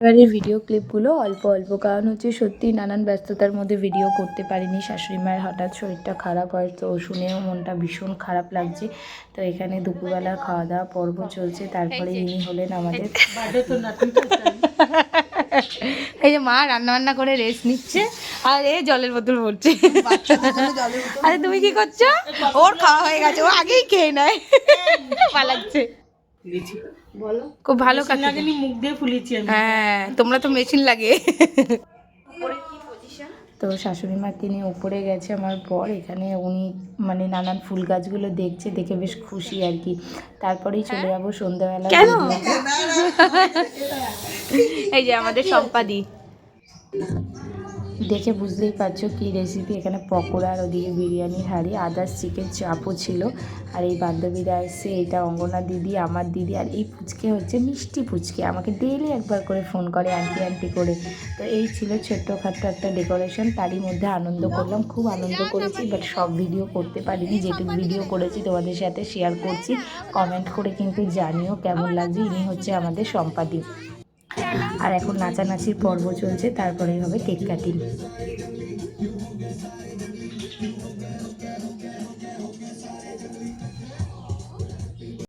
এবারে ভিডিও ক্লিপগুলো অল্প অল্প, কারণ হচ্ছে সত্যি নানান ব্যস্ততার মধ্যে ভিডিও করতে পারিনি। শাশুড়ি মায়ের হঠাৎ শরীরটা খারাপ হয়, তো শুনেও মনটা ভীষণ খারাপ লাগছে। তো এখানে দুপুরবেলার খাওয়া দাওয়া পর্ব চলছে। তারপরে ইনি হলেন আমাদের এই যে মা রান্নাবান্না করে রেস্ট নিচ্ছে, আর এ জলের বোতল ভরছে। আরে তুমি কি করছো? ওর খাওয়া হয়ে গেছে, ও আগেই খেয়ে নেয়, পালাচ্ছে। খুব ভালো কাজ, মুখ দিয়ে ফুলেছি। হ্যাঁ, তোমরা তো মেশিন লাগে। তো শাশুড়ি মাকে নিয়ে উপরে গেছে আমার পর, এখানে উনি মানে নানান ফুল গাছগুলো দেখছে, দেখে বেশ খুশি আর কি। তারপরেই চলে যাবো সন্ধ্যাবেলা। এই যে আমাদের সম্পাদি, দেখে বুঝতেই পারছো কি রেসিপি। এখানে পকোড়া, আর ওদিকে বিরিয়ানির হাঁড়ি, আদার্স চিকেন চাপও ছিল। আর এই বান্ধবীরা এসে, এটা অঙ্গনা দিদি, আমার দিদি, আর এই পুচকে হচ্ছে মিষ্টি পুচকে, আমাকে ডেইলি একবার করে ফোন করে আন্টি আন্টি করে। তো এই ছিল ছোট্টখাট্টো একটা ডেকোরেশন, তারই মধ্যে আনন্দ করলাম, খুব আনন্দ করেছি। বাট সব ভিডিও করতে পারিনি, যেটুকু ভিডিও করেছি তোমাদের সাথে শেয়ার করছি। কমেন্ট করে কিন্তু জানিও কেমন লাগছে। ইনি হচ্ছে আমাদের সম্পাদি। আর এখন নাচানাচির পর্ব চলছে, তারপরেই হবে কেক কাটিং।